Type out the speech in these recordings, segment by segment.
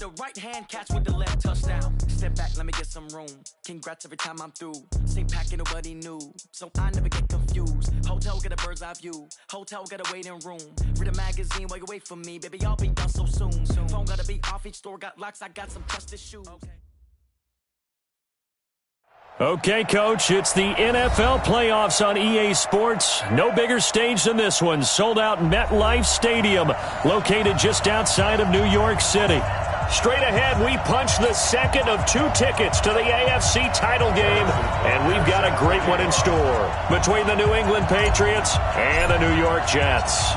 the right hand, catch with the left, touchdown. Step back, let me get some room. Congrats every time I'm through. Stay packing, nobody knew, so I never get confused. Hotel, get a bird's eye view. Hotel, got a waiting room. Read a magazine while you wait for me, baby, I'll be done so soon. Phone gotta be off, each store got locks, I got some trusted shoes. Okay, Coach, it's the NFL playoffs on EA Sports. No bigger stage than this one. Sold out MetLife Stadium, located just outside of New York City. Straight ahead, we punch the second of 2 tickets to the AFC title game, and we've got a great one in store between the New England Patriots and the New York Jets.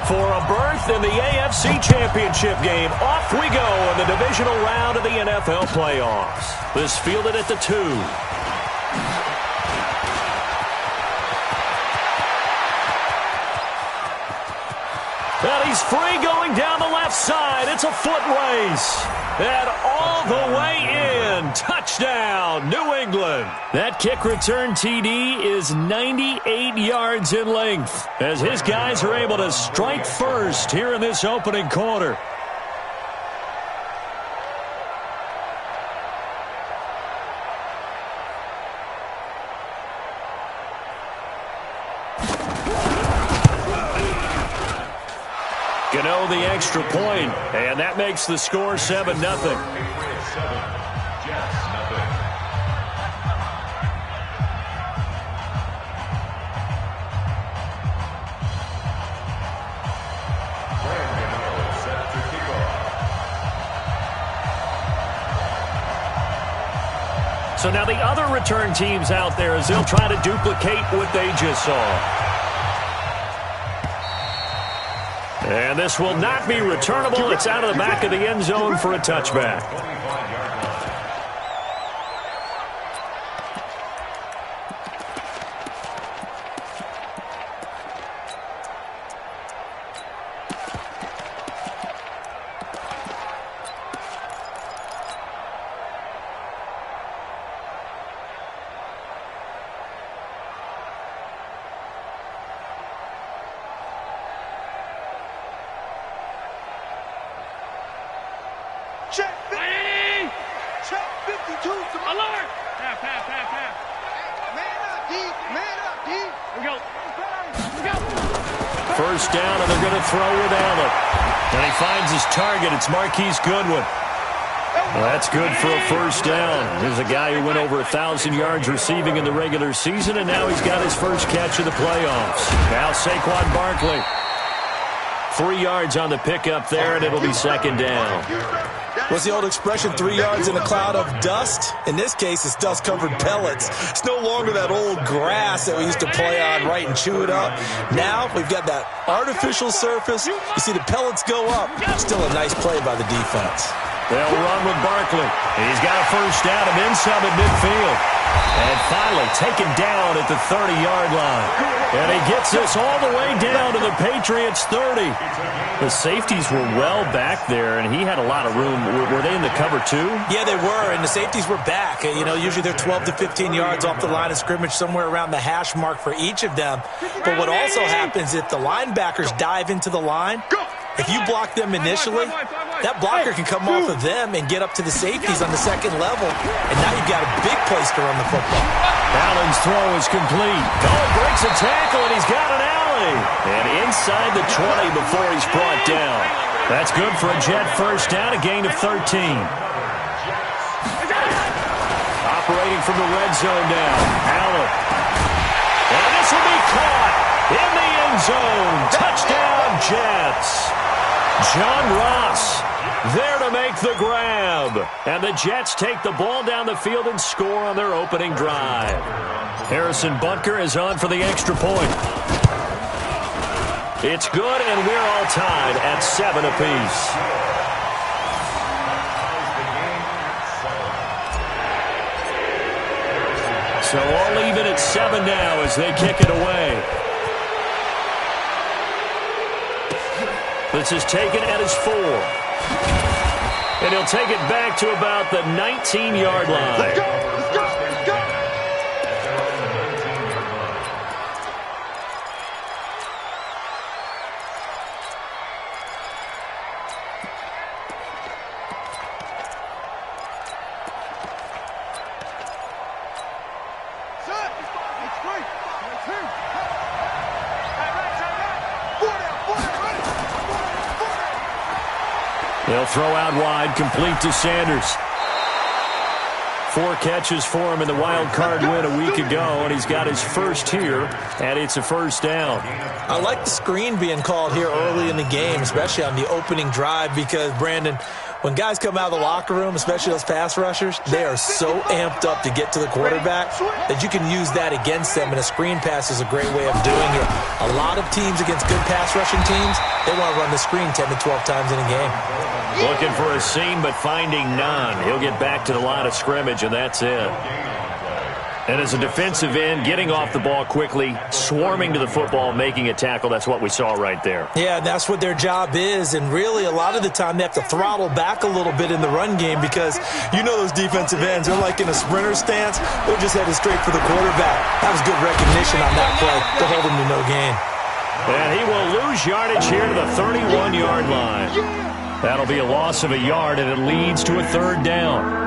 For a berth in the AFC Championship game, off we go in the divisional round of the NFL playoffs. This fielded at the 2. And he's free going down the left side. It's a foot race. And all the way in. Touchdown, New England. That kick return TD is 98 yards in length as his guys are able to strike first here in this opening quarter. Gano the extra point, and that makes the score 7-0. So now the other return teams out there as they'll try to duplicate what they just saw. And this will not be returnable. It's out of the back of the end zone for a touchback. Check 52. Alert! Half. Man up, D. Here we go. First down, and they're going to throw with Allen. And he finds his target. It's Marquise Goodwin. Well, that's good for a first down. Here's a guy who went over 1,000 yards receiving in the regular season, and now he's got his first catch of the playoffs. Now Saquon Barkley. 3 yards on the pickup there, and it'll be second down. What's the old expression, 3 yards in a cloud of dust? In this case, it's dust-covered pellets. It's no longer that old grass that we used to play on, right, and chew it up. Now we've got that artificial surface. You see the pellets go up. Still a nice play by the defense. They'll run with Barkley. He's got a first down and then some at midfield. And finally taken down at the 30-yard line. And he gets us all the way down to the Patriots' 30. The safeties were well back there, and he had a lot of room. Were they in the cover too? Yeah, they were, and the safeties were back. You know, usually they're 12 to 15 yards off the line of scrimmage, somewhere around the hash mark for each of them. But what also happens if the linebackers dive into the line, if you block them initially, that blocker can come off of them and get up to the safeties on the second level, and now you've got a big place to run the football. Allen's throw is complete. Oh, breaks a tackle, and he's got an alley. And inside the 20 before he's brought down. That's good for a Jet first down, a gain of 13. Operating from the red zone now, Allen. And this will be caught in the end zone. Touchdown, Jets. John Ross there to make the grab. And the Jets take the ball down the field and score on their opening drive. Harrison Butker is on for the extra point. It's good, and we're all tied at 7 apiece. So all even at 7 now as they kick it away. This is taken at his 4. And he'll take it back to about the 19-yard line. Let's go! They'll throw out wide, complete to Sanders. 4 catches for him in the wild card win a week ago, and he's got his first here, and it's a first down. I like the screen being called here early in the game, especially on the opening drive, because, Brandon, when guys come out of the locker room, especially those pass rushers, they are so amped up to get to the quarterback that you can use that against them, and a screen pass is a great way of doing it. A lot of teams against good pass rushing teams, they want to run the screen 10 to 12 times in a game. Looking for a seam, but finding none. He'll get back to the line of scrimmage, and that's it. And as a defensive end, getting off the ball quickly, swarming to the football, making a tackle, that's what we saw right there. Yeah, that's what their job is, and really a lot of the time they have to throttle back a little bit in the run game because you know those defensive ends, they're like in a sprinter stance, they're just headed straight for the quarterback. That was good recognition on that play to hold him to no gain. And he will lose yardage here to the 31-yard line. That'll be a loss of a yard, and it leads to a third down.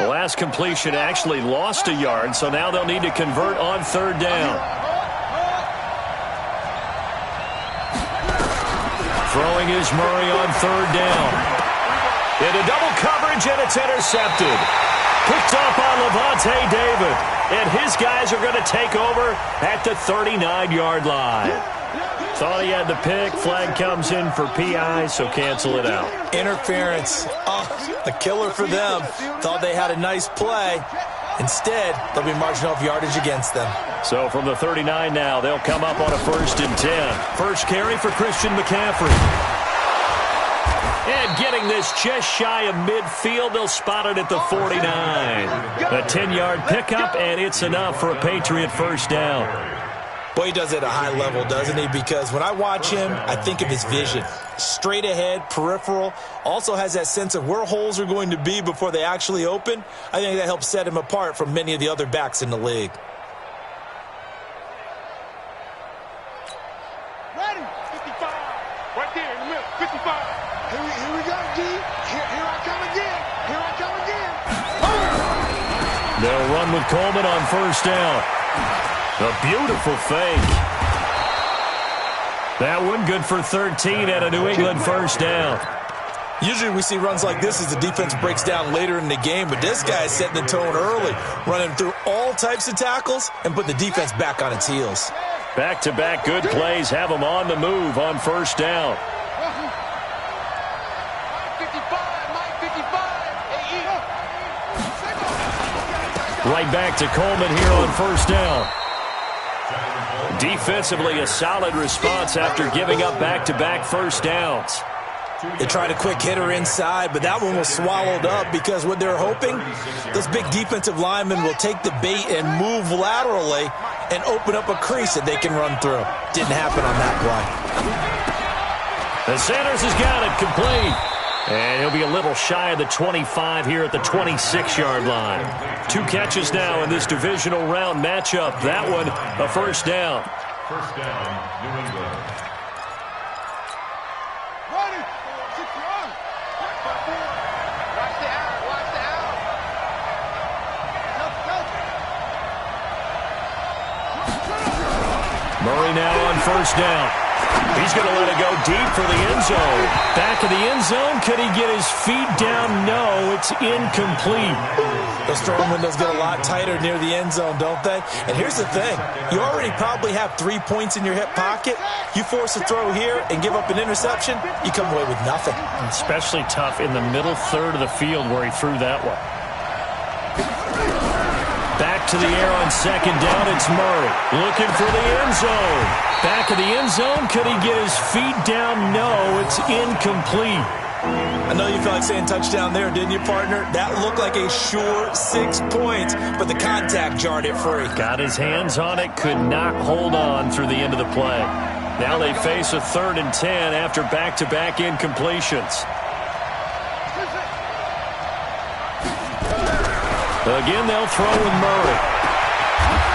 The last completion actually lost a yard, so now they'll need to convert on third down. Throwing is Murray on third down. Into double coverage, and it's intercepted. Picked up on Levante David, and his guys are going to take over at the 39-yard line. Thought he had the pick. Flag comes in for PI, so cancel it out. Interference. Oh, a killer for them. Thought they had a nice play. Instead, they'll be marching off yardage against them. So from the 39 now, they'll come up on a 1st and 10. First carry for Christian McCaffrey. And getting this just shy of midfield, they'll spot it at the 49. A 10-yard pickup, and it's enough for a Patriot first down. Boy, he does it at a high level, doesn't he? Because when I watch him, I think of his vision. Straight ahead, peripheral. Also has that sense of where holes are going to be before they actually open. I think that helps set him apart from many of the other backs in the league. Ready? 55. Right there in the middle. 55. Here we go, D. Here I come again. Here I come again. They'll run with Coleman on first down. A beautiful fake. That one good for 13 at a New England first down. Usually we see runs like this as the defense breaks down later in the game, but this guy is setting the tone early, running through all types of tackles and putting the defense back on its heels. Back-to-back good plays have them on the move on first down. Right back to Coleman here on first down. Defensively, a solid response after giving up back-to-back first downs. They tried a quick hitter inside, but that one was swallowed up because what they're hoping, those big defensive linemen will take the bait and move laterally and open up a crease that they can run through. Didn't happen on that play. And Sanders has got it complete. And he'll be a little shy of the 25 here at the 26-yard line. 2 catches now in this divisional round matchup. That one, a first down. First down, New England. Ready? 6-1. Watch the out. Watch the out. Murray now on first down. He's going to let it go deep for the end zone. Back of the end zone. Could he get his feet down? No, it's incomplete. Those throwing windows get a lot tighter near the end zone, don't they? And here's the thing. You already probably have 3 points in your hip pocket. You force a throw here and give up an interception, you come away with nothing. Especially tough in the middle third of the field where he threw that one. Back to the air on second down. It's Murray looking for the end zone. Back of the end zone. Could he get his feet down? No, it's incomplete. I know you felt like saying touchdown there, didn't you, partner? That looked like a sure 6 points, but the contact jarred it free. Got his hands on it, could not hold on through the end of the play. Now they face a 3rd and 10 after back-to-back incompletions. Again, they'll throw with Murray.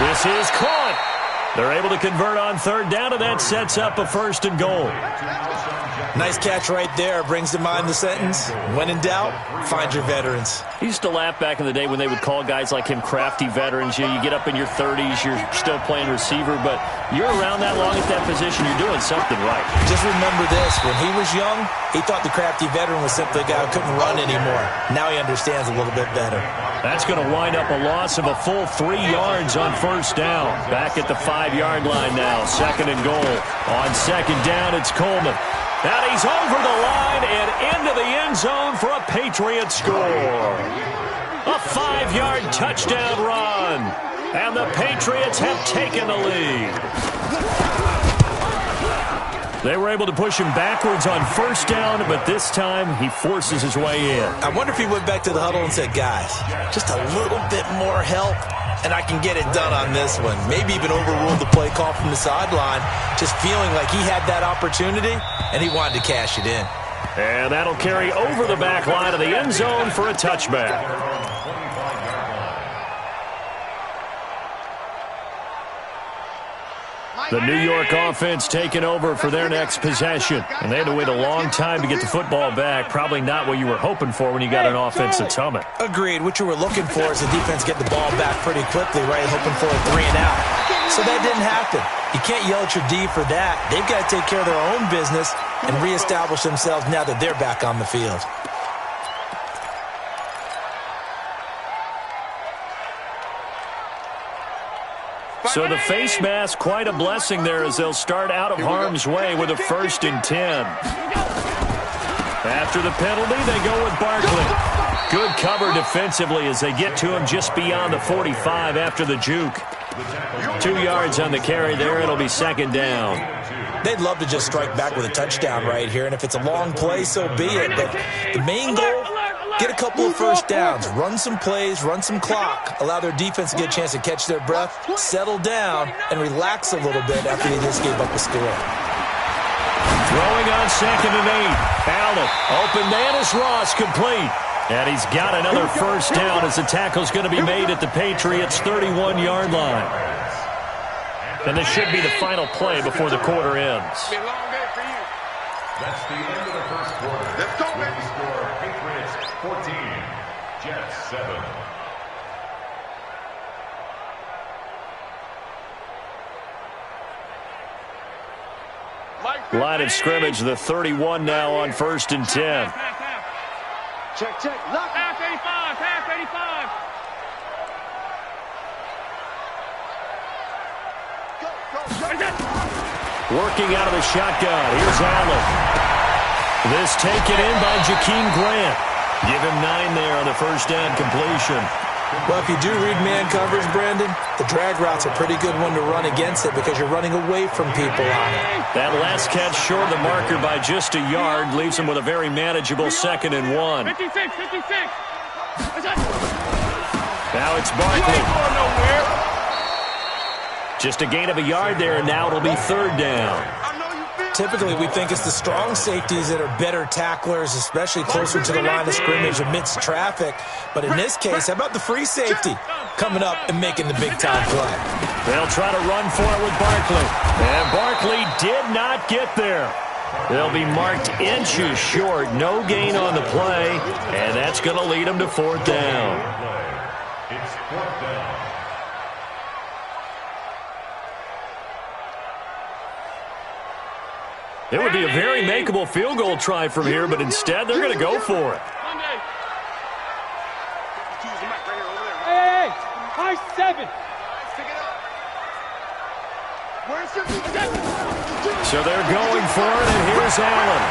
This is caught. They're able to convert on third down, and that sets up a 1st and goal. Nice catch right there. Brings to mind the sentence, when in doubt, find your veterans. He used to laugh back in the day when they would call guys like him crafty veterans. You get up in your 30s, you're still playing receiver, but you're around that long at that position, you're doing something right. Just remember this. When he was young, he thought the crafty veteran was simply a guy who couldn't run anymore. Now he understands a little bit better. That's going to wind up a loss of a full 3 yards on first down. Back at the 5-yard line now, 2nd and goal. On 2nd down, it's Coleman. And he's over the line and into the end zone for a Patriots score. A 5-yard touchdown run. And the Patriots have taken the lead. They were able to push him backwards on first down, but this time he forces his way in. I wonder if he went back to the huddle and said, guys, just a little bit more help, and I can get it done on this one. Maybe even overruled the play call from the sideline, just feeling like he had that opportunity, and he wanted to cash it in. And that'll carry over the back line of the end zone for a touchback. The New York offense taking over for their next possession. And they had to wait a long time to get the football back. Probably not what you were hoping for when you got an offense that's humming. Agreed. What you were looking for is the defense get the ball back pretty quickly, right? Hoping for a 3 and out. So that didn't happen. You can't yell at your D for that. They've got to take care of their own business and reestablish themselves now that they're back on the field. So the face mask, quite a blessing there as they'll start out of harm's way with a 1st and 10. After the penalty, they go with Barkley. Good cover defensively as they get to him just beyond the 45 after the juke. 2 yards on the carry there. It'll be 2nd down. They'd love to just strike back with a touchdown right here, and if it's a long play, so be it. But the main goal, get a couple of first downs, run some plays, run some clock, allow their defense to get a chance to catch their breath, settle down, and relax a little bit after they just gave up a score. Throwing on 2nd and 8. Allen, open man is Ross, complete. And he's got another first down as the tackle's going to be made at the Patriots' 31-yard line. And this should be the final play before the quarter ends. That's the end of the first quarter. Let's go, baby. Score, Patriots 14, Jets 7. Line of scrimmage, the 31 now on 1st and 10. Check, check. Lock. Pass 85, pass 85. Working out of the shotgun. Here's Allen. This taken in by Jakeem Grant. Give him 9 there on the first down completion. Well, if you do read man coverage, Brandon, the drag route's a pretty good one to run against it because you're running away from people on it. That last catch short of the marker by just a yard leaves him with a very manageable 2nd and 1. 56, 56. Now it's Barkley. Just a gain of a yard there, and now it'll be 3rd down. Typically, we think it's the strong safeties that are better tacklers, especially closer to the line of scrimmage amidst traffic. But in this case, how about the free safety coming up and making the big-time play? They'll try to run for it with Barkley. And Barkley did not get there. They'll be marked inches short. No gain on the play, and that's going to lead them to 4th down. It's 4th down. It would be a very makeable field goal try from here, but instead they're going to go for it. Hey, high 7. So they're going for it, and here's Allen.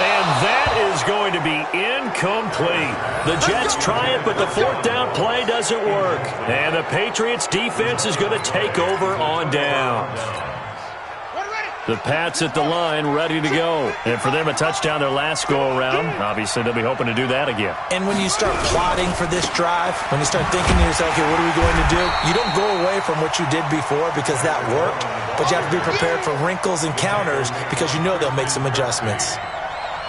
And that is going to be incomplete. The Jets try it, but the 4th down play doesn't work. And the Patriots defense is going to take over on downs. The Pats at the line, ready to go. And for them, a touchdown their last go-around. Obviously, they'll be hoping to do that again. And when you start plotting for this drive, when you start thinking to yourself, okay, what are we going to do? You don't go away from what you did before because that worked, but you have to be prepared for wrinkles and counters because you know they'll make some adjustments.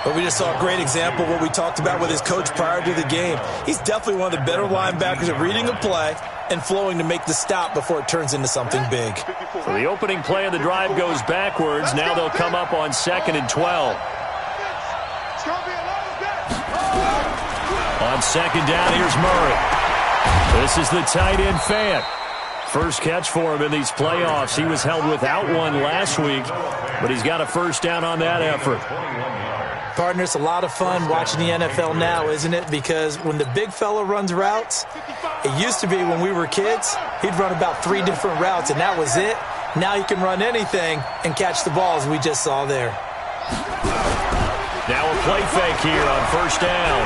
But we just saw a great example of what we talked about with his coach prior to the game. He's definitely one of the better linebackers at reading a play and flowing to make the stop before it turns into something big. So the opening play of the drive goes backwards. Now they'll come up on 2nd and 12. On 2nd down, here's Murray. This is the tight end Fant. First catch for him in these playoffs. He was held without one last week, but he's got a first down on that effort. Partner, it's a lot of fun watching the NFL now, isn't it? Because when the big fella runs routes, it used to be when we were kids, he'd run about 3 different routes, and that was it. Now he can run anything and catch the balls we just saw there. Now a play fake here on first down.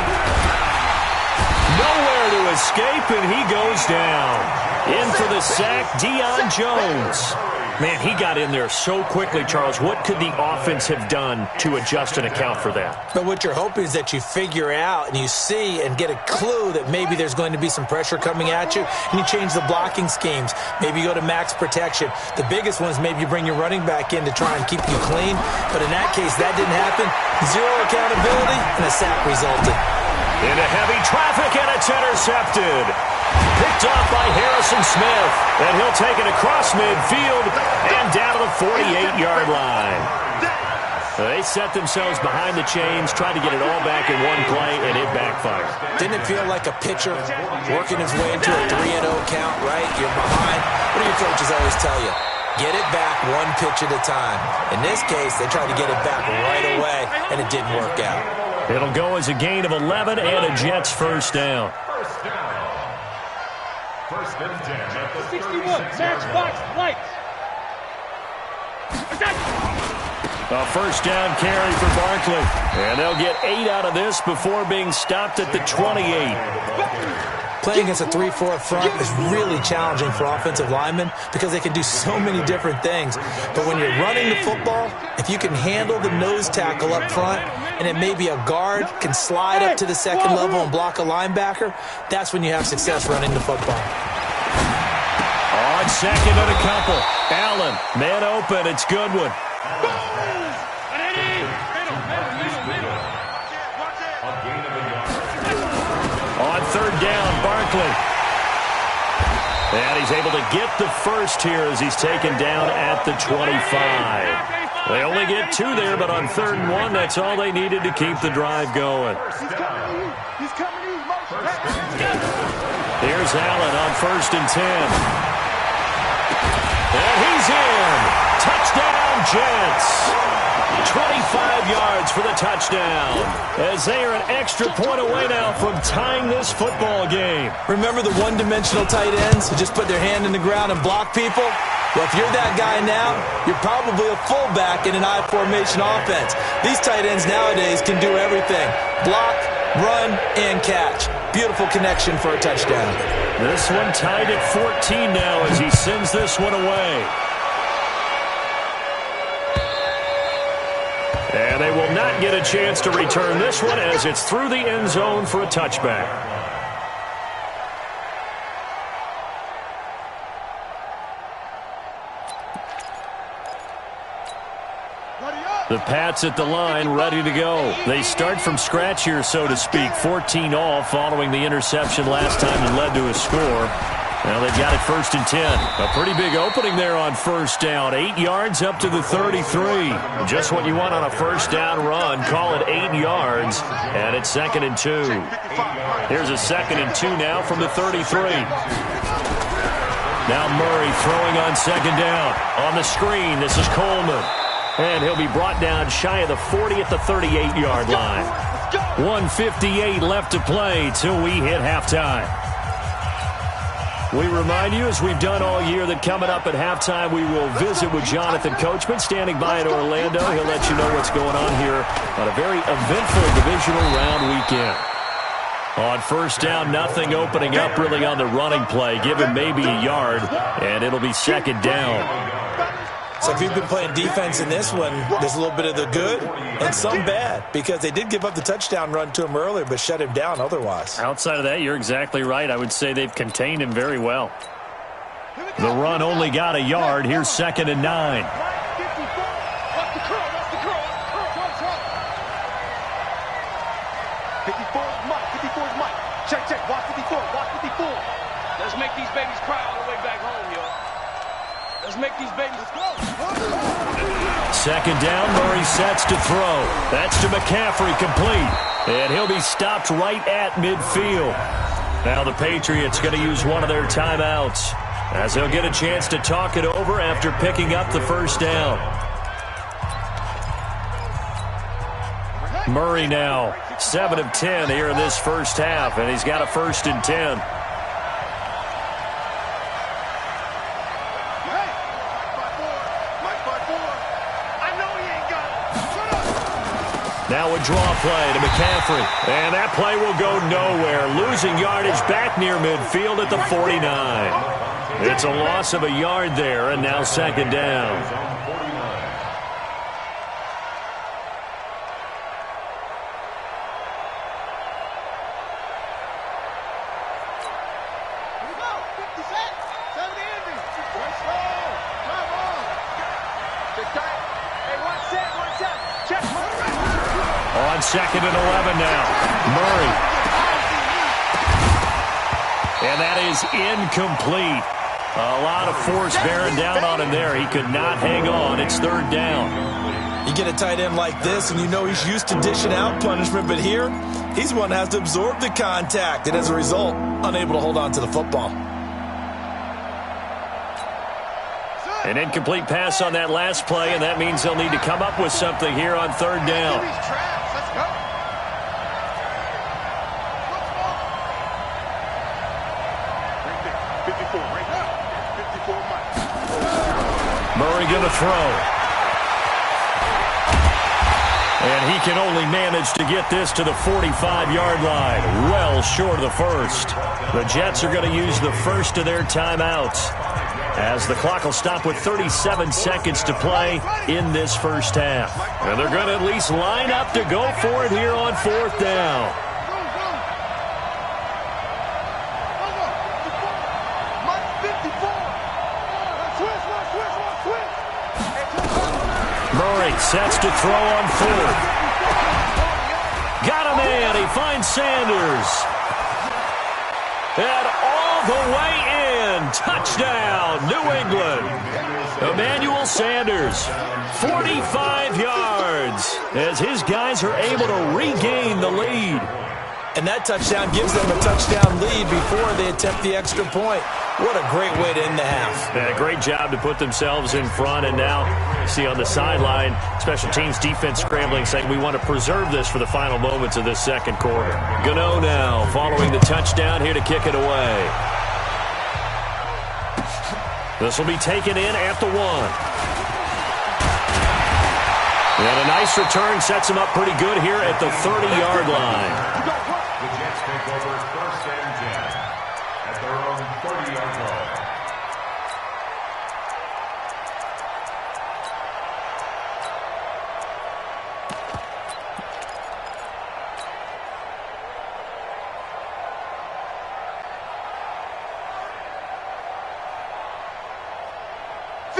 Nowhere to escape, and he goes down. In for the sack, Deion Jones. Man, he got in there so quickly, Charles. What could the offense have done to adjust and account for that? But what you're hoping is that you figure out and you see and get a clue that maybe there's going to be some pressure coming at you, and you change the blocking schemes. Maybe you go to max protection. The biggest one is maybe you bring your running back in to try and keep you clean. But in that case, that didn't happen. 0 accountability, and a sack resulted. Into heavy traffic, and it's intercepted. Picked off by Harrison Smith, and he'll take it across midfield and down to the 48-yard line. They set themselves behind the chains, tried to get it all back in one play, and it backfired. Didn't it feel like a pitcher working his way into a 3-0 count, right? You're behind. What do your coaches always tell you? Get it back one pitch at a time. In this case, they tried to get it back right away, and it didn't work out. It'll go as a gain of 11 and a Jets first down. First and 10 at the 61. Matchbox lights. A first down carry for Barkley. And they'll get 8 out of this before being stopped at the 28. Playing against a 3-4 front is really challenging for offensive linemen because they can do so many different things. But when you're running the football, if you can handle the nose tackle up front, and then maybe a guard can slide up to the second level and block a linebacker, that's when you have success running the football. On second and a couple. Allen, man open. It's Goodwin. On third down, Barkley. And he's able to get the first here as he's taken down at the 25. They only get 2 there, but on 3rd and 1, that's all they needed to keep the drive going. Here's Allen on 1st and 10. And he's in. Touchdown, Jets. 25 yards for the touchdown, as they are an extra point away now from tying this football game. Remember the one-dimensional tight ends who just put their hand in the ground and block people? Well, if you're that guy now, you're probably a fullback in an I formation offense. These tight ends nowadays can do everything. Block, run, and catch. Beautiful connection for a touchdown. This one tied at 14 now as he sends this one away. And they will not get a chance to return this one as it's through the end zone for a touchback. The Pats at the line, ready to go. They start from scratch here, so to speak. 14 all following the interception last time that led to a score. Well, they've got it 1st and 10. A pretty big opening there on first down. 8 yards up to the 33. Just what you want on a first down run. Call it 8 yards, and it's 2nd and 2. Here's a 2nd and 2 now from the 33. Now Murray throwing on 2nd down. On the screen, this is Coleman. And he'll be brought down shy of the 40 at the 38-yard line. 1:58 left to play till we hit halftime. We remind you, as we've done all year, that coming up at halftime, we will visit with Jonathan Coachman, standing by in Orlando. He'll let you know what's going on here on a very eventful divisional round weekend. On first down, nothing opening up really on the running play. Give him maybe a yard, and it'll be 2nd down. So if you've been playing defense in this one, there's a little bit of the good and some bad, because they did give up the touchdown run to him earlier but shut him down otherwise. Outside of that, you're exactly right. I would say they've contained him very well. The run only got a yard. Here's 2nd and 9. 54's Mike. Check. Watch 54. Let's make make these babies cry all the way back home, yo. Let's make these babies go. Second down, Murray sets to throw. That's to McCaffrey, complete. And he'll be stopped right at midfield. Now the Patriots going to use one of their timeouts, as they'll get a chance to talk it over after picking up the first down. Murray now 7 of 10 here in this first half, and he's got a 1st and 10. Now a draw play to McCaffrey. And that play will go nowhere. Losing yardage back near midfield at the 49. It's a loss of a yard there, and now second down. On 2nd and 11 now. Murray. And that is incomplete. A lot of force bearing down on him there. He could not hang on. It's 3rd down. You get a tight end like this, and you know he's used to dishing out punishment, but here, he's one that has to absorb the contact, and as a result, unable to hold on to the football. An incomplete pass on that last play, and that means they'll need to come up with something here on 3rd down. Murray going to throw. And he can only manage to get this to the 45-yard line, well short of the first. The Jets are going to use the first of their timeouts, as the clock will stop with 37 seconds to play in this first half. And they're going to at least line up to go for it here on 4th down. Murray sets to throw on 4th. Got a man. He finds Sanders. And all the way in. Touchdown, New England. Emmanuel Sanders, 45 yards, as his guys are able to regain the lead. And that touchdown gives them a touchdown lead before they attempt the extra point. What a great way to end the half. Yeah, great job to put themselves in front. And now, you see on the sideline, special teams defense scrambling, saying we want to preserve this for the final moments of this second quarter. Gano now following the touchdown here to kick it away. This will be taken in at the 1. And a nice return sets him up pretty good here at the 30-yard line. The Jets take over 1st and 10 at their own 30-yard line.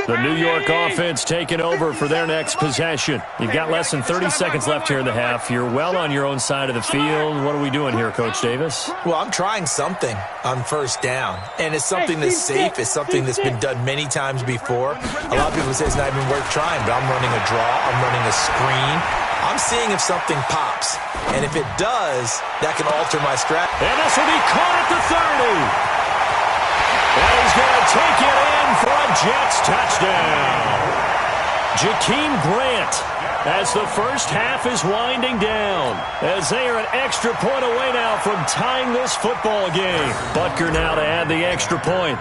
The New York offense taking over for their next possession. You've got less than 30 seconds left here in the half. You're well on your own side of the field. What are we doing here, Coach Davis? Well, I'm trying something on 1st down, and it's something that's safe. It's something that's been done many times before. A lot of people say it's not even worth trying, but I'm running a draw. I'm running a screen. I'm seeing if something pops, and if it does, that can alter my strategy. And this will be caught at the 30. And he's going to take it in for a Jets touchdown. Jakeem Grant, as the first half is winding down, as they are an extra point away now from tying this football game. Butker now to add the extra point.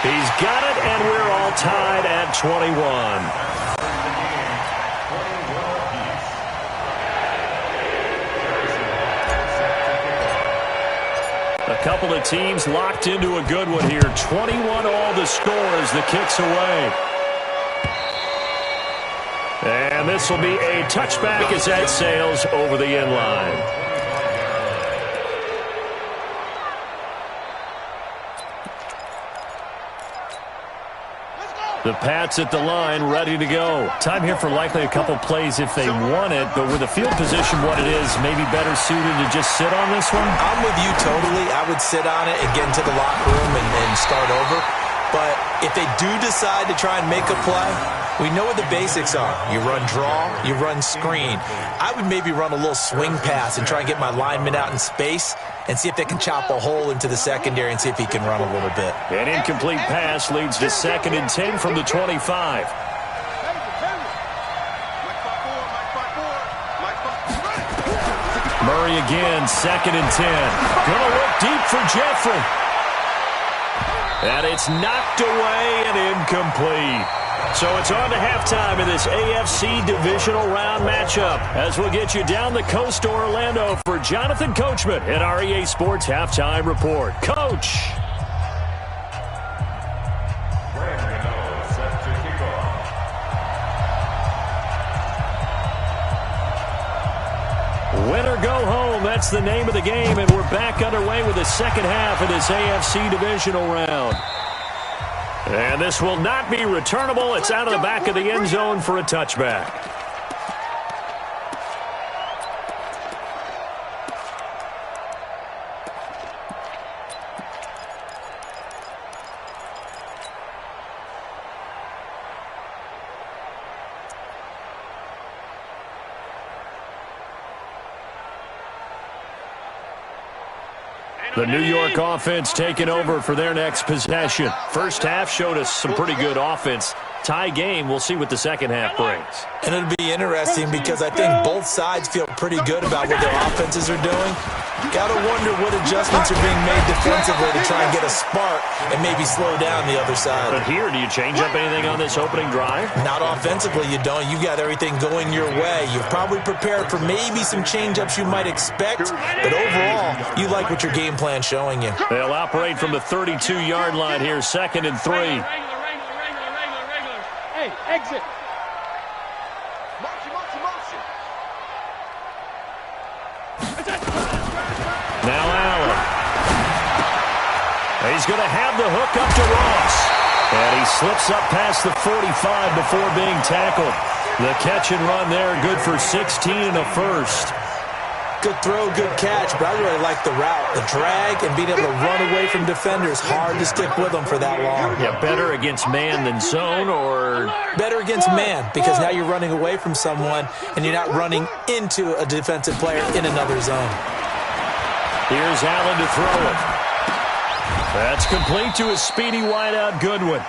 He's got it, and we're all tied at 21. A couple of teams locked into a good one here. 21 all the score as the kick's away. And this will be a touchback as that sails over the end line. The Pats at the line, ready to go. Time here for likely a couple plays if they want it, but with the field position what it is, maybe better suited to just sit on this one? I'm with you totally. I would sit on it and get into the locker room and start over. But if they do decide to try and make a play, we know what the basics are. You run draw, you run screen. I would maybe run a little swing pass and try and get my lineman out in space and see if they can chop a hole into the secondary and see if he can run a little bit. An incomplete pass leads to 2nd and 10 from the 25. Murray again, 2nd and 10. Gonna look deep for Jeffrey. And it's knocked away and incomplete. So it's on to halftime in this AFC divisional round matchup as we'll get you down the coast to Orlando for Jonathan Coachman at our EA Sports Halftime Report. Coach! Win or go home, that's the name of the game, and we're back underway with the second half of this AFC divisional round. And this will not be returnable. It's out of the back of the end zone for a touchback. The New York offense taking over for their next possession. First half showed us some pretty good offense. Tie game, we'll see what the second half brings. And it'll be interesting because I think both sides feel pretty good about what their offenses are doing. Got to wonder what adjustments are being made defensively to try and get a spark and maybe slow down the other side. But here, do you change up anything on this opening drive? Not offensively, you don't. You got everything going your way. You've probably prepared for maybe some change-ups you might expect, but overall, you like what your game plan's showing you. They'll operate from the 32-yard line here, 2nd and 3. Hey, exit. Motion. Now Allen. He's going to have the hook up to Ross. And he slips up past the 45 before being tackled. The catch and run there, good for 16 and a first. Good throw, good catch, but I really like the route. The drag and being able to run away from defenders, hard to stick with them for that long. Yeah, better against man than zone, or? Better against man, because now you're running away from someone and you're not running into a defensive player in another zone. Here's Allen to throw it. That's complete to a speedy wideout Goodwin.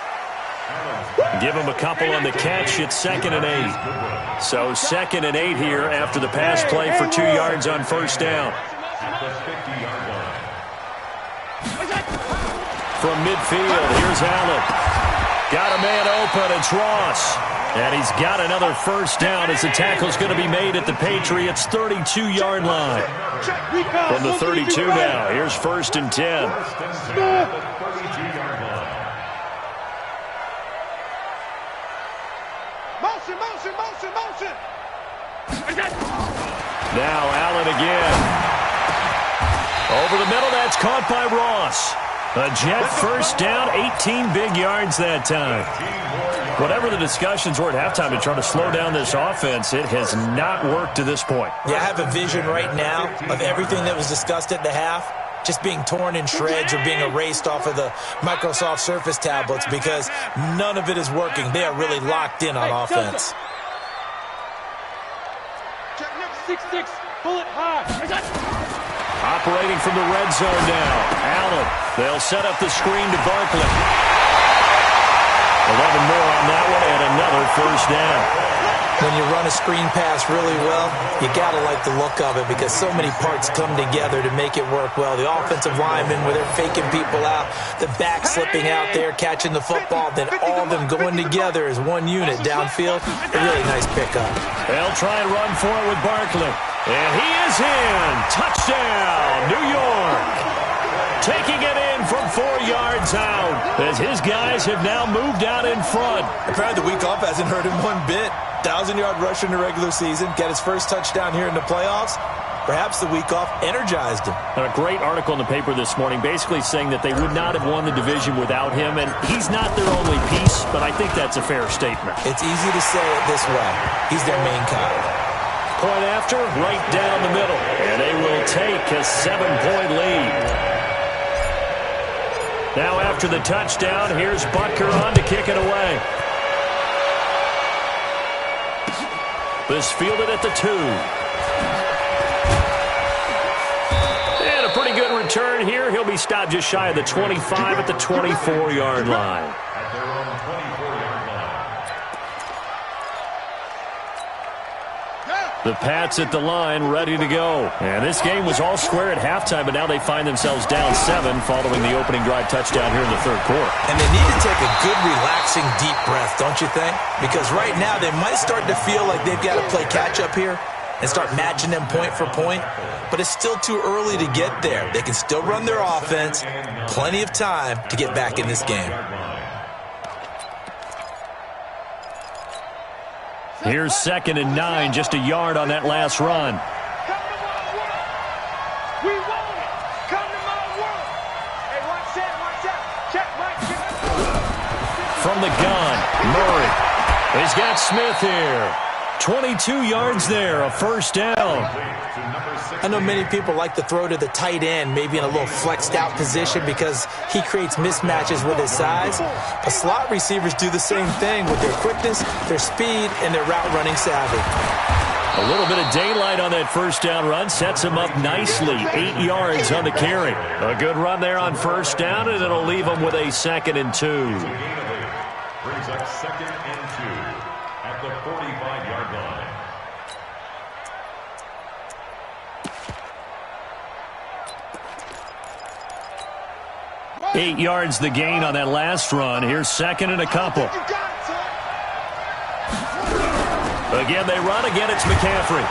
Give him a couple on the catch. It's 2nd and 8. So 2nd and 8 here after the pass play for 2 yards on first down. From midfield, here's Allen. Got a man open. It's Ross. And he's got another first down as the tackle's going to be made at the Patriots' 32-yard line. From the 32 now, here's 1st and 10. Motion. Now Allen again. Over the middle, that's caught by Ross. A Jet first down, 18 big yards that time. Whatever the discussions were at halftime to try to slow down this offense, it has not worked to this point. Yeah, I have a vision right now of everything that was discussed at the half just being torn in shreds or being erased off of the Microsoft Surface tablets because none of it is working. They are really locked in on offense. 6-6, pull it high. Operating from the red zone now. Allen, they'll set up the screen to Barkley. 11 more on that one and another first down. When you run a screen pass really well, you got to like the look of it because so many parts come together to make it work well. The offensive linemen, where they're faking people out, the back slipping out there, catching the football, then all of them going together as one unit downfield. A really nice pickup. They'll try and run for it with Barkley. And he is in. Touchdown, New York. Taking it in from 4 yards out as his guys have now moved out in front. Apparently the week off hasn't hurt him one bit. 1,000-yard rush in the regular season, get his first touchdown here in the playoffs. Perhaps the week off energized him. A great article in the paper this morning basically saying that they would not have won the division without him, and he's not their only piece, but I think that's a fair statement. It's easy to say it this way. He's their main guy. Point after, right down the middle, and they will take a 7-point lead. Now after the touchdown, here's Butker on to kick it away. This fielded at the 2. And a pretty good return here. He'll be stopped just shy of the 25 at the 24-yard line. At their own 24-yard line. The Pats at the line, ready to go. And this game was all square at halftime, but now they find themselves down 7 following the opening drive touchdown here in the third quarter. And they need to take a good, relaxing, deep breath, don't you think? Because right now they might start to feel like they've got to play catch-up here and start matching them point for point. But it's still too early to get there. They can still run their offense. Plenty of time to get back in this game. Here's 2nd and 9, just a yard on that last run. Come to my world. We want it. Come to my world. Hey, watch out. Check right. From the gun, Murray. He's got Smith here. 22 yards there, a first down. I know many people like to throw to the tight end, maybe in a little flexed out position because he creates mismatches with his size. But slot receivers do the same thing with their quickness, their speed, and their route running savvy. A little bit of daylight on that first down run sets him up nicely. 8 yards on the carry. A good run there on first down, and it'll leave him with a 2nd and 2. Brings up 2nd and 2 at the 45-yard line. 8 yards the gain on that last run. Here's 2nd and a couple. Again, they run. Again, it's McCaffrey.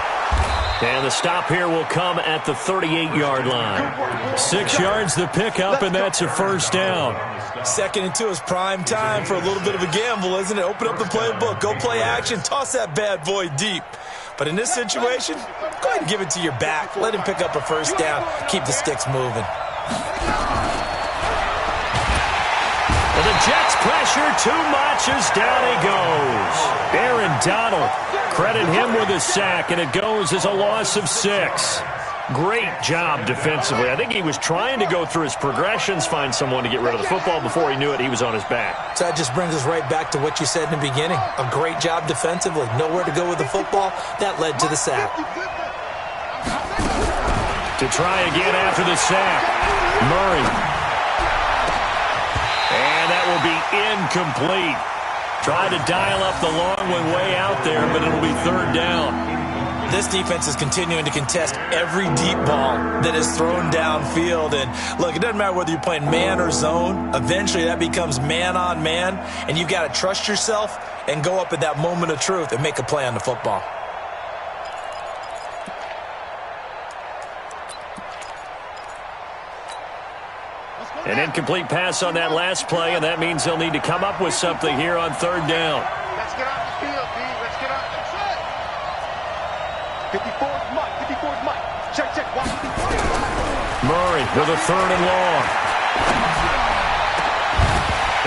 And the stop here will come at the 38-yard line. 6 yards the pickup, and that's a first down. 2nd and 2 is prime time for a little bit of a gamble, isn't it? Open up the playbook. Go play action. Toss that bad boy deep. But in this situation, go ahead and give it to your back. Let him pick up a first down. Keep the sticks moving. Well, the Jets pressure too much as down he goes. Aaron Donald, credit him with a sack, and it goes as a loss of 6. Great job defensively. I think he was trying to go through his progressions, find someone to get rid of the football. Before he knew it, he was on his back. So that just brings us right back to what you said in the beginning. A great job defensively. Nowhere to go with the football. That led to the sack. To try again after the sack, Murray. And that will be incomplete. Try to dial up the long one way out there, but it'll be 3rd down. This defense is continuing to contest every deep ball that is thrown downfield. And look, it doesn't matter whether you're playing man or zone. Eventually that becomes man on man, and you've got to trust yourself and go up at that moment of truth and make a play on the football. An incomplete pass on that last play, and that means they'll need to come up with something here on 3rd down. Let's get off the field, D. Let's get off the field. 54 is Mike. 54 is Mike. Check. Watch the play. Murray with a 3rd and long.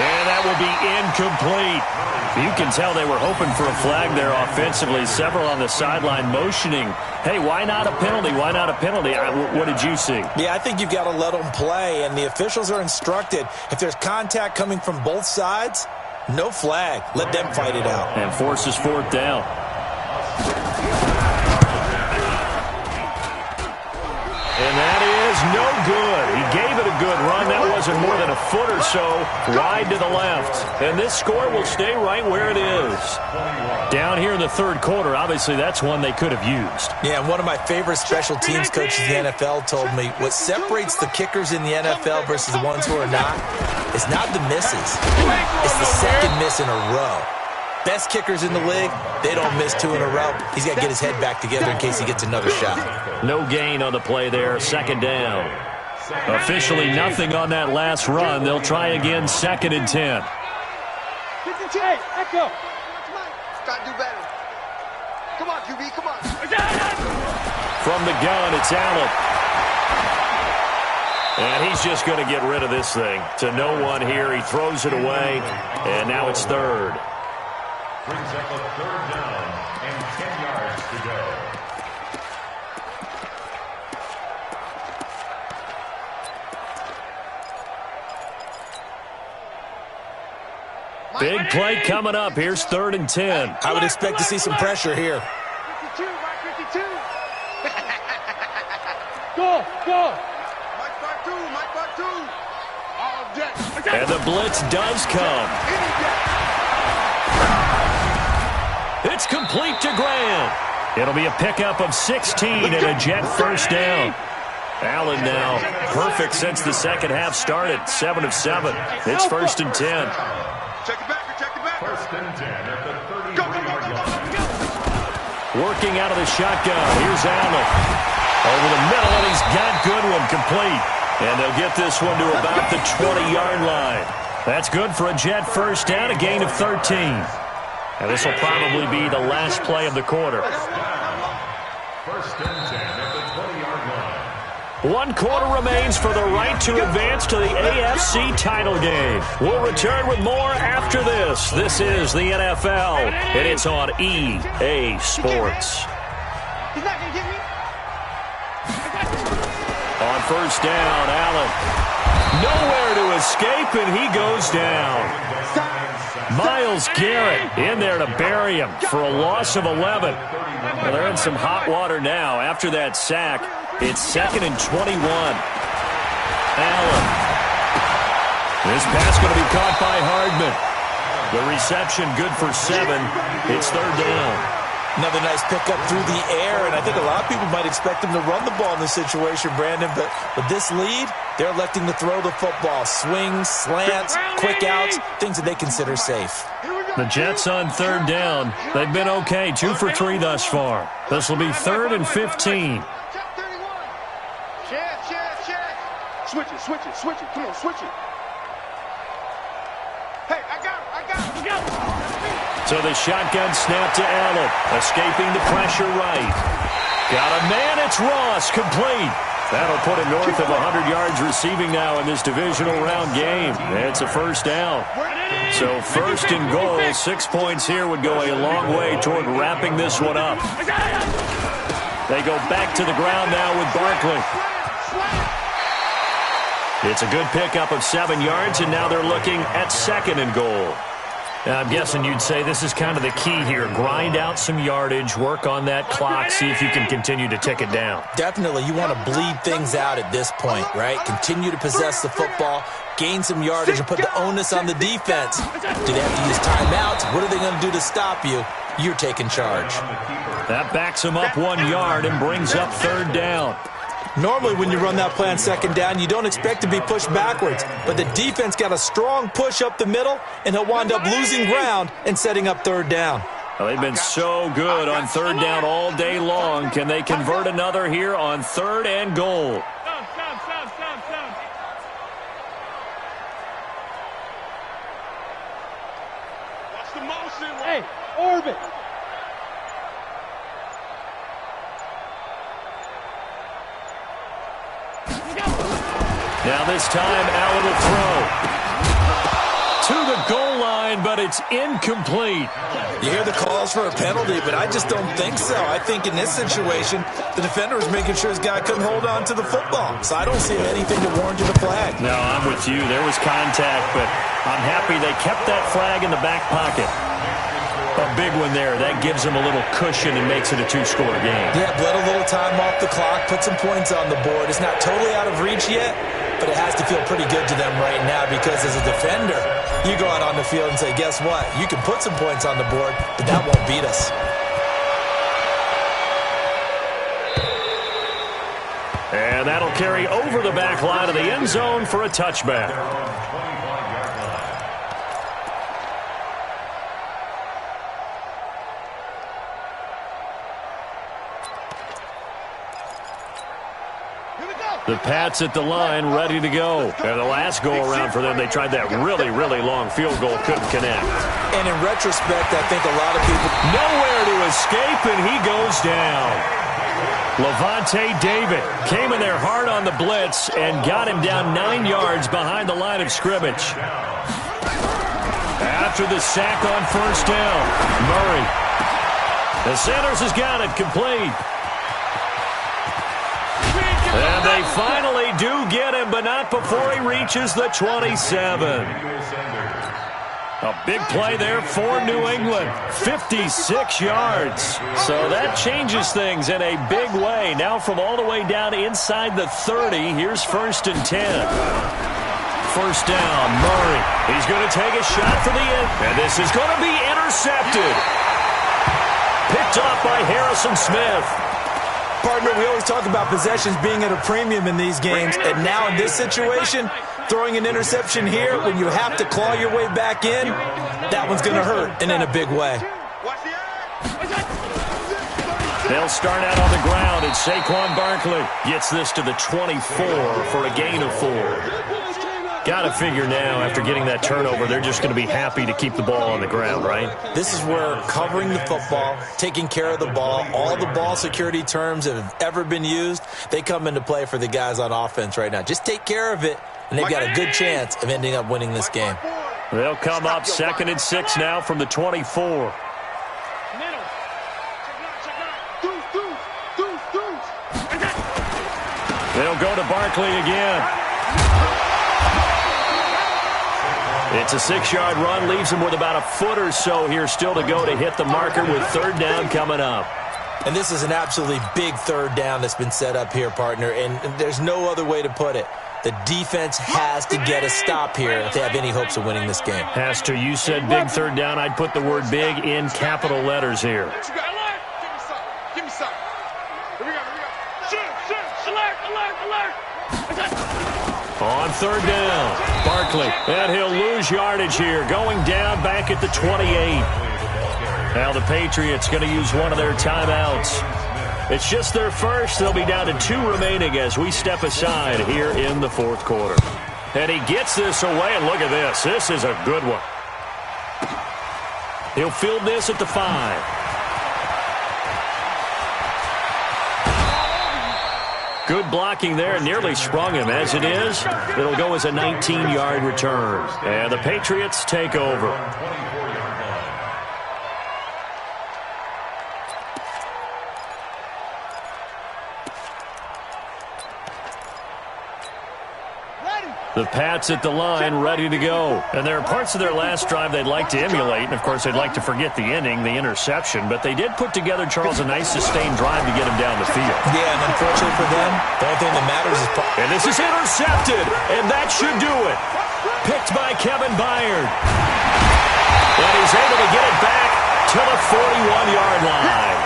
And that will be incomplete. You can tell they were hoping for a flag there offensively. Several on the sideline motioning, hey, why not a penalty? Why not a penalty? What did you see? Yeah, I think you've got to let them play, and the officials are instructed. If there's contact coming from both sides, no flag. Let them fight it out. And forces 4th down. And that is no good. He gave it a good run. That wasn't more than a foot or so wide to the left. And this score will stay right where it is. Down here in the 3rd quarter, obviously that's one they could have used. Yeah, one of my favorite special teams coaches in the NFL told me what separates the kickers in the NFL versus the ones who are not is not the misses. It's the second miss in a row. Best kickers in the league, they don't miss 2 in a row. He's got to get his head back together in case he gets another shot. No gain on the play there, 2nd down. Officially nothing on that last run. They'll try again, 2nd and 10. Hey, Echo. Got to do better. Come on, QB, come on. From the gun, it's Allen. And he's just going to get rid of this thing. To no one here. He throws it away, and now it's third. Brings up a third down and 10 yards to go. Big play coming up. Here's 3rd and 10. I would expect to see some pressure here. 52, Mike 52. Go. Mike part two. All day. And the blitz does come. It's complete to Grant. It'll be a pickup of 16 and a Jet first down. Allen now perfect since the second half started. 7 of 7. It's 1st and 10. Check it back. 1st and 10 at the 33-yard line. Working out of the shotgun. Here's Allen. Over the middle, and he's got Goodwin complete. And they'll get this one to about the 20-yard line. That's good for a Jet first down, a gain of 13. And this will probably be the last play of the quarter. 1st and 10 at the 20-yard line. 1 quarter remains for the right to advance to the AFC title game. We'll return with more after this. This is the NFL, and it's on EA Sports. He's not going to get me. On 1st down, Allen. Nowhere to escape, and he goes down. Myles Garrett in there to bury him for a loss of 11. Well, they're in some hot water now after that sack. It's 2nd and 21. Allen. This pass going to be caught by Hardman. The reception good for 7. It's 3rd down. Another nice pickup through the air, and I think a lot of people might expect him to run the ball in this situation, Brandon, but with this lead, they're electing to throw the football. Swings, slants, quick outs, things that they consider safe. The Jets on 3rd down. They've been okay, 2 for 3 thus far. This will be 3rd and 15. Switch it. Come on, switch it. Hey, I got him. So the shotgun snap to Allen. Escaping the pressure right. Got a man, it's Ross, complete. That'll put him north of 100 yards receiving now in this divisional round game. It's a 1st down. So 1st and goal, 6 points here would go a long way toward wrapping this one up. They go back to the ground now with Barkley. It's a good pickup of 7 yards, and now they're looking at 2nd and goal. Now, I'm guessing you'd say this is kind of the key here. Grind out some yardage, work on that clock, see if you can continue to tick it down. Definitely. You want to bleed things out at this point, right? Continue to possess the football, gain some yardage, and put the onus on the defense. Do they have to use timeouts? What are they going to do to stop you? You're taking charge. That backs him up 1 yard and brings up 3rd down. Normally when you run that play on 2nd down, you don't expect to be pushed backwards. But the defense got a strong push up the middle, and he'll wind up losing ground and setting up 3rd down. Well, they've been so good on 3rd down all day long. Can they convert another here on 3rd and goal? What's the motion? Hey, orbit. Now this time, Allen will throw. To the goal line, but it's incomplete. You hear the calls for a penalty, but I just don't think so. I think in this situation, the defender was making sure his guy couldn't hold on to the football. So I don't see anything to warrant you the flag. No, I'm with you. There was contact, but I'm happy they kept that flag in the back pocket. A big one there. That gives them a little cushion and makes it a 2-score game. Yeah, bled a little time off the clock, put some points on the board. It's not totally out of reach yet, but it has to feel pretty good to them right now because as a defender, you go out on the field and say, guess what? You can put some points on the board, but that won't beat us. And that'll carry over the back line of the end zone for a touchback. The Pats at the line, ready to go. And the last go-around for them, they tried that really, really long field goal, couldn't connect. And in retrospect, I think a lot of people... Nowhere to escape, and he goes down. Levante David came in there hard on the blitz and got him down 9 yards behind the line of scrimmage. After the sack on first down, Murray. The Sanders has got it complete. And they finally do get him, but not before he reaches the 27. A big play there for New England, 56 yards. So that changes things in a big way. Now from all the way down inside the 30, here's 1st and 10. First down, Murray. He's going to take a shot for the end. And this is going to be intercepted. Picked off by Harrison Smith. Partner, we always talk about possessions being at a premium in these games. And now in this situation, throwing an interception here when you have to claw your way back in, that one's going to hurt, and in a big way. They'll start out on the ground, and Saquon Barkley gets this to the 24 for a gain of 4. Got to figure now, after getting that turnover, they're just going to be happy to keep the ball on the ground, right? This is where covering the football, taking care of the ball, all the ball security terms that have ever been used, they come into play for the guys on offense right now. Just take care of it, and they've got a good chance of ending up winning this game. They'll come up 2nd and 6 now from the 24. They'll go to Barkley again. It's a 6-yard run, leaves him with about a foot or so here still to go to hit the marker with 3rd down coming up. And this is an absolutely big 3rd down that's been set up here, partner, and there's no other way to put it. The defense has to get a stop here if they have any hopes of winning this game. Has to. You said big 3rd down. I'd put the word big in capital letters here. Give me some. Here we go. Shoot. Alert. On 3rd down, Barkley, and he'll lose yardage here, going down back at the 28. Now the Patriots going to use one of their timeouts. It's just their first. They'll be down to 2 remaining as we step aside here in the 4th quarter. And he gets this away, and look at this. This is a good one. He'll field this at the 5. Good blocking there, nearly sprung him. As it is, it'll go as a 19-yard return. And the Patriots take over. The Pats at the line, ready to go. And there are parts of their last drive they'd like to emulate. And, of course, they'd like to forget the ending, the interception. But they did put together, Charles, a nice sustained drive to get him down the field. Yeah, and unfortunately for them, the only thing that matters is... And this is intercepted, and that should do it. Picked by Kevin Byard. And he's able to get it back to the 41-yard line.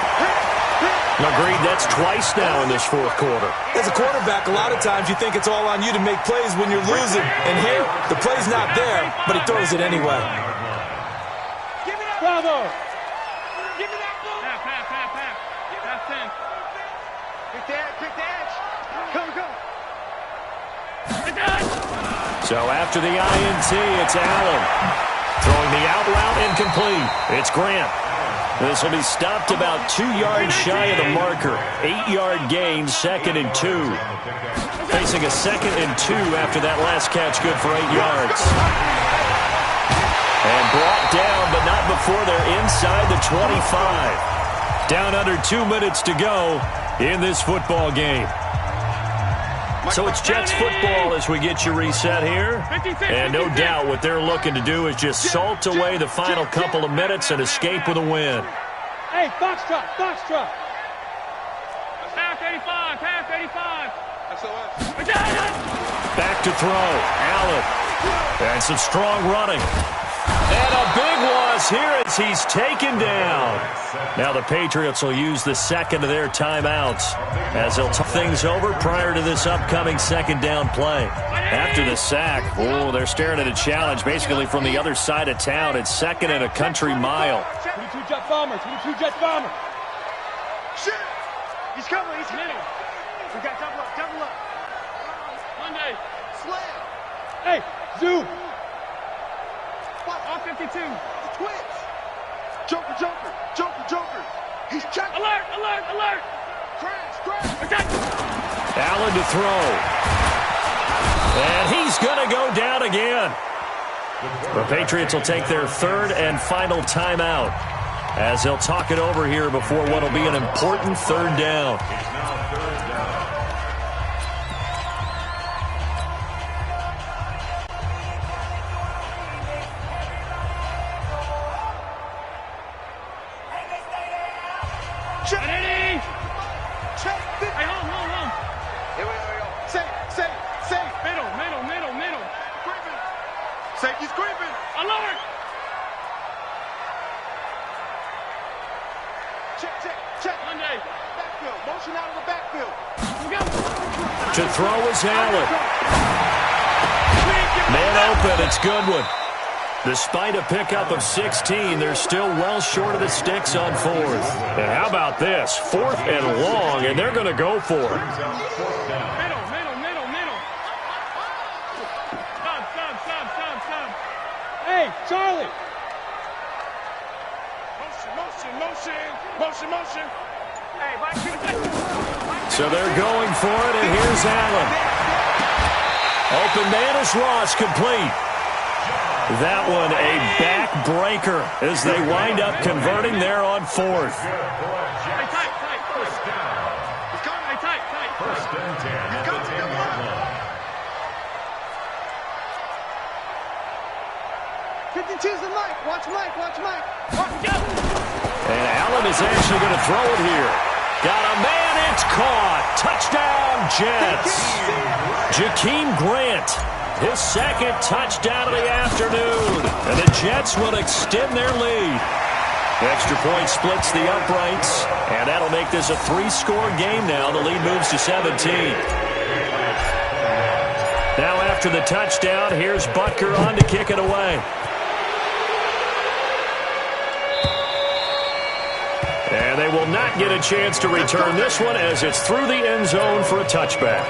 Agreed, that's twice now in this 4th quarter. As a quarterback, a lot of times you think it's all on you to make plays when you're losing. And here, the play's not there, but he throws it anyway. Give it up. Bravo. Give it up. Pass. Pass 10. Quick dash. Go. So after the INT, it's Allen. Throwing the out route incomplete. It's Grant. This will be stopped about 2 yards shy of the marker. 8-yard gain, 2nd and 2. Facing a 2nd and 2 after that last catch, good for 8 yards. And brought down, but not before they're inside the 25. Down under 2 minutes to go in this football game. So it's Jets football as we get you reset here. And no doubt what they're looking to do is just salt away the final couple of minutes and escape with a win. Hey, Foxtrot. Half 85. Back to throw. Allen. And some strong running. And a big loss here as he's taken down. Now the Patriots will use the 2nd of their timeouts as they'll talk things over prior to this upcoming 2nd down play. After the sack, they're staring at a challenge basically from the other side of town. It's 2nd and a country mile. 22 Jet Bomber. Shit! He's coming. We got double up. Monday. Slam. Hey, zoom. All 52. The twins. Joker. He's checking. Alert. Allen to throw. And he's going to go down again. The Patriots will take their third and final timeout as they'll talk it over here before what will be an important third down. Safety's creeping. Alert! Check. Monday. Backfield. Motion out of the backfield. To throw is Allen. Man open. It's Goodwin. Despite a pickup of 16, they're still well short of the sticks on fourth. And how about this? 4th and long, and they're going to go for it. Hey, Charlie! Motion. Hey, so they're going for it, and here's Allen. Open man is Ross, complete. That one a backbreaker as they wind up converting there on 4th. Tight. First and 10 at the 10-yard line. 52's the Mike. Watch Mike. And Allen is actually going to throw it here. Got a man, it's caught. Touchdown, Jets. Jakeem Grant, his second touchdown of the afternoon. And the Jets will extend their lead. The extra point splits the uprights, and that'll make this a 3-score game now. The lead moves to 17. Now after the touchdown, here's Butker on to kick it away. And they will not get a chance to return this one as it's through the end zone for a touchback.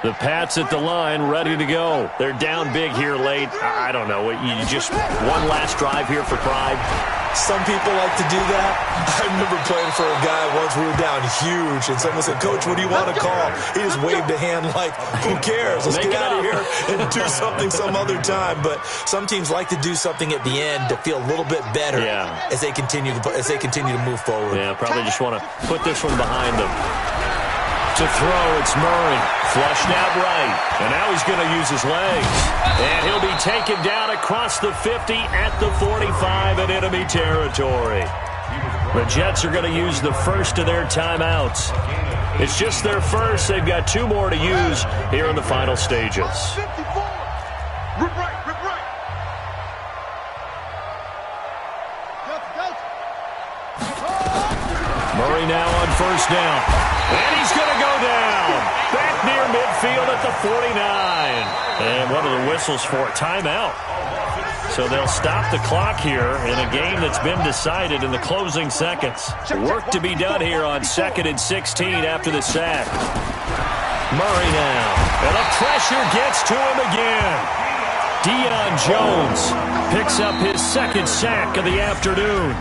The Pats at the line, ready to go. They're down big here late. I don't know. You just one last drive here for pride. Some people like to do that. I remember playing for a guy once. We were down huge, and someone said, "Coach, what do you want to call?" He just waved a hand like, "Who cares? Let's get out of here and do something some other time." But some teams like to do something at the end to feel a little bit better as they continue to move forward. Yeah, probably just want to put this one behind them. To throw, it's Murray. Flushed out right. And now he's going to use his legs. And he'll be taken down across the 50 at the 45 in enemy territory. The Jets are going to use the first of their timeouts. It's just their first. They've got 2 more to use here in the final stages. 54. Rip right. Murray now on first down. And he's going to go down. Back near midfield at the 49. And what are the whistles for? Timeout. So they'll stop the clock here in a game that's been decided in the closing seconds. Work to be done here on 2nd and 16 after the sack. Murray now. And the pressure gets to him again. Deion Jones picks up his 2nd sack of the afternoon.